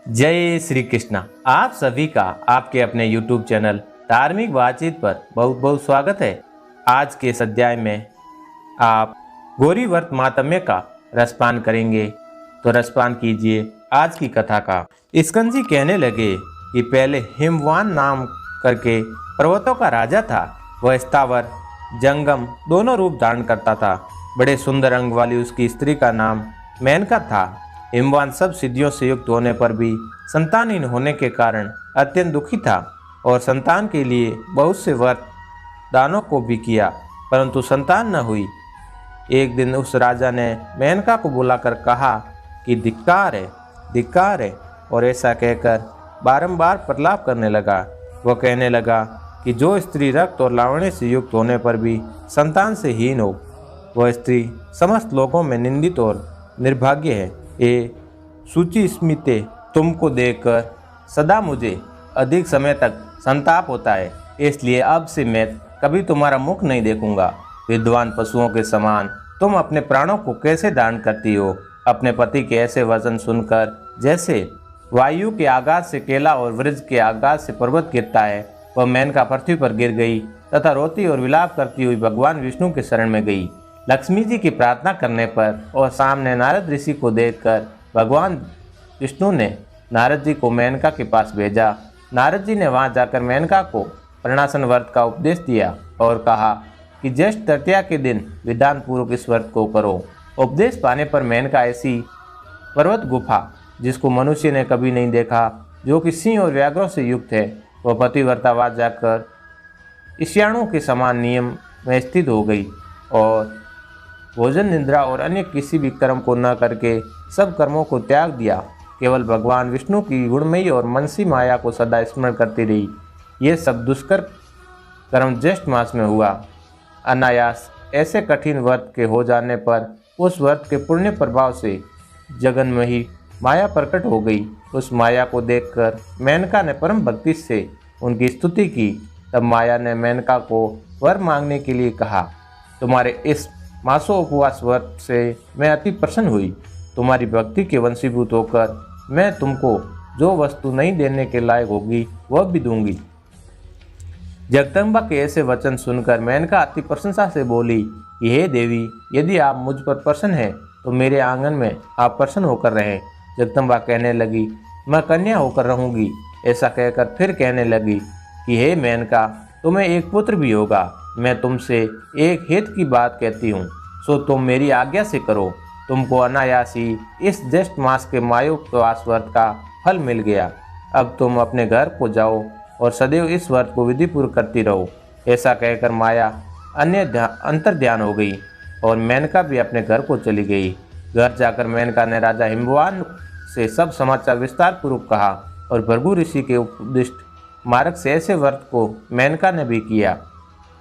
जय श्री कृष्णा। आप सभी का आपके अपने YouTube चैनल धार्मिक बातचीत पर बहुत बहुत स्वागत है। आज के इस अध्याय में आप गौरी व्रत मातम्य का रसपान करेंगे, तो रसपान कीजिए आज की कथा का। स्कंद जी कहने लगे कि पहले हिमवान नाम करके पर्वतों का राजा था। वह स्थावर जंगम दोनों रूप धारण करता था। बड़े सुंदर अंग वाली उसकी स्त्री का नाम मेनका था। हिमवान सब सिद्धियों से युक्त होने पर भी संतानहीन होने के कारण अत्यंत दुखी था और संतान के लिए बहुत से व्रत दानों को भी किया, परंतु संतान न हुई। एक दिन उस राजा ने मेनका को बुलाकर कहा कि धिक्कार है, और ऐसा कहकर बारंबार प्रलाप करने लगा। वह कहने लगा कि जो स्त्री रक्त और लावण्य से युक्त होने पर भी संतान से हीन हो, वह स्त्री समस्त लोगों में निंदित और निर्भाग्य है। ये सूची स्मिते तुमको देखकर सदा मुझे अधिक समय तक संताप होता है, इसलिए अब से मैं कभी तुम्हारा मुख नहीं देखूंगा। विद्वान पशुओं के समान तुम अपने प्राणों को कैसे दान करती हो। अपने पति के ऐसे वचन सुनकर जैसे वायु के आगाज से केला और वृक्ष के आगाज से पर्वत गिरता है, वह मेनका पृथ्वी पर गिर गई तथा रोती और विलाप करती हुई भगवान विष्णु के शरण में गई। लक्ष्मी जी की प्रार्थना करने पर और सामने नारद ऋषि को देखकर भगवान विष्णु ने नारद जी को मेनका के पास भेजा। नारद जी ने वहां जाकर मेनका को प्रणासन व्रत का उपदेश दिया और कहा कि ज्येष्ठ तृतीया के दिन विधान पूर्वक इस व्रत को करो। उपदेश पाने पर मेनका ऐसी पर्वत गुफा जिसको मनुष्य ने कभी नहीं देखा, जो कि सिंह और व्याघ्रों से युक्त है, वह पतिव्रतावास जाकर ईशाणु के समान नियम में स्थित हो गई और भोजन, निद्रा और अन्य किसी भी कर्म को न करके सब कर्मों को त्याग दिया। केवल भगवान विष्णु की गुणमयी और मनसी माया को सदा स्मरण करती रही। ये सब दुष्कर कर्म ज्येष्ठ मास में हुआ। अनायास ऐसे कठिन व्रत के हो जाने पर उस व्रत के पुण्य प्रभाव से जगन्मयी माया प्रकट हो गई। उस माया को देखकर मेनका ने परम भक्ति से उनकी स्तुति की। तब माया ने मेनका को वर मांगने के लिए कहा, तुम्हारे इस मासो उपवास व्रत से मैं अति प्रसन्न हुई। तुम्हारी भक्ति के वंशीभूत होकर मैं तुमको जो वस्तु नहीं देने के लायक होगी वह भी दूंगी। जगदम्बा के ऐसे वचन सुनकर मेनका अति प्रशंसा से बोली कि हे देवी, यदि आप मुझ पर प्रसन्न हैं तो मेरे आंगन में आप प्रसन्न होकर रहें। जगदम्बा कहने लगी, मैं कन्या होकर रहूंगी। ऐसा कहकर फिर कहने लगी कि हे मेनका, तुम्हें एक पुत्र भी होगा। मैं तुमसे एक हित की बात कहती हूँ, सो तुम मेरी आज्ञा से करो। तुमको अनायास ही इस ज्येष्ठ मास के मायोपवास व्रत का फल मिल गया। अब तुम अपने घर को जाओ और सदैव इस व्रत को विधिपूर्वक करती रहो। ऐसा कहकर माया अंतर ध्यान हो गई और मेनका भी अपने घर को चली गई। घर जाकर मेनका ने राजा हिमवान से सब समाचार विस्तार पूर्वक कहा और भृगु ऋषि के उपदिष्ट मार्ग से ऐसे व्रत को मेनका ने भी किया।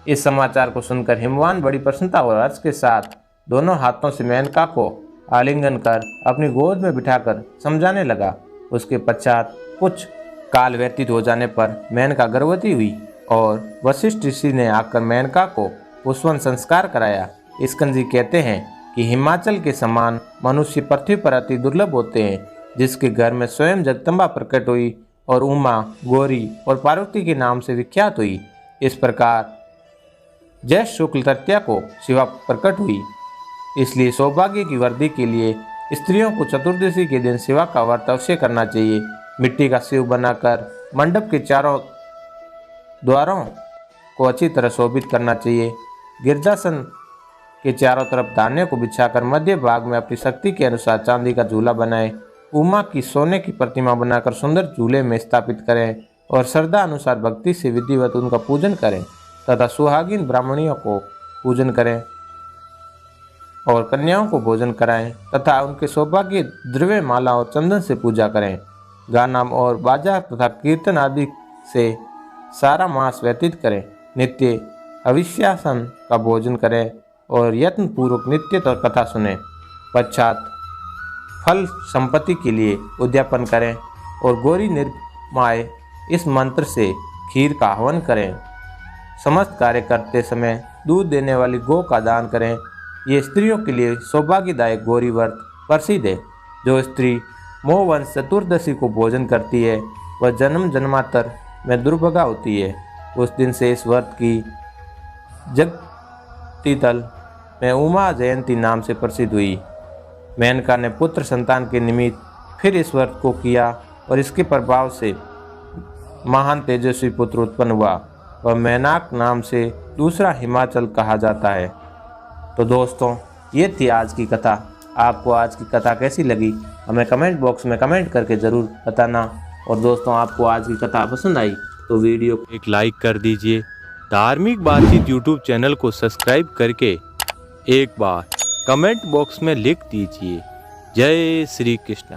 इस समाचार को सुनकर हिमवान बड़ी प्रसन्नता और हर्ष के साथ दोनों हाथों से मेनका को आलिंगन कर अपनी गोद में बिठाकर समझाने लगा। उसके पश्चात कुछ काल व्यतीत हो जाने पर मेनका गर्भवती हुई और वशिष्ठ ऋषि ने आकर मेनका को पुष्पन संस्कार कराया। स्कंद जी कहते हैं कि हिमाचल के समान मनुष्य पृथ्वी पर अति दुर्लभ होते हैं। जिसके घर में स्वयं जगदम्बा प्रकट हुई और उमा, गौरी और पार्वती के नाम से विख्यात हुई। इस प्रकार ज्येष्ठ शुक्ल तृतीया को शिवा प्रकट हुई। इसलिए सौभाग्य की वृद्धि के लिए स्त्रियों को चतुर्दशी के दिन शिवा का व्रत अवश्य करना चाहिए। मिट्टी का शिव बनाकर मंडप के चारों द्वारों को अच्छी तरह शोभित करना चाहिए। गिरजासन के चारों तरफ धान्य को बिछाकर मध्य भाग में अपनी शक्ति के अनुसार चांदी का झूला बनाएं। उमा की सोने की प्रतिमा बनाकर सुंदर झूले में स्थापित करें और श्रद्धा अनुसार भक्ति से विधिवत उनका पूजन करें तथा सुहागिन ब्राह्मणियों को पूजन करें और कन्याओं को भोजन कराएं तथा उनके सौभाग्य द्रव्य, माला और चंदन से पूजा करें। गाना और बाजा तथा कीर्तन आदि से सारा मास व्यतीत करें। नित्य अविश्यासन का भोजन करें और यत्न पूर्वक नित्य कथा सुनें। पश्चात फल संपत्ति के लिए उद्यापन करें और गौरी निर्माय इस मंत्र से खीर का हवन करें। समस्त कार्य करते समय दूध देने वाली गौ का दान करें। ये स्त्रियों के लिए सौभाग्यदायक गौरी व्रत प्रसिद्ध है। जो स्त्री मोहवंश चतुर्दशी को भोजन करती है, वह जन्म जन्मांतर में दुर्भगा होती है। उस दिन से इस व्रत की जगतीतल में उमा जयंती नाम से प्रसिद्ध हुई। मेनका ने पुत्र संतान के निमित्त फिर इस व्रत को किया और इसके प्रभाव से महान तेजस्वी पुत्र उत्पन्न हुआ। वह मैनाक नाम से दूसरा हिमाचल कहा जाता है। तो दोस्तों, ये थी आज की कथा। आपको आज की कथा कैसी लगी हमें कमेंट बॉक्स में कमेंट करके ज़रूर बताना। और दोस्तों, आपको आज की कथा पसंद आई तो वीडियो को एक लाइक कर दीजिए। धार्मिक बातचीत यूट्यूब चैनल को सब्सक्राइब करके एक बार कमेंट बॉक्स में लिख दीजिए जय श्री कृष्ण।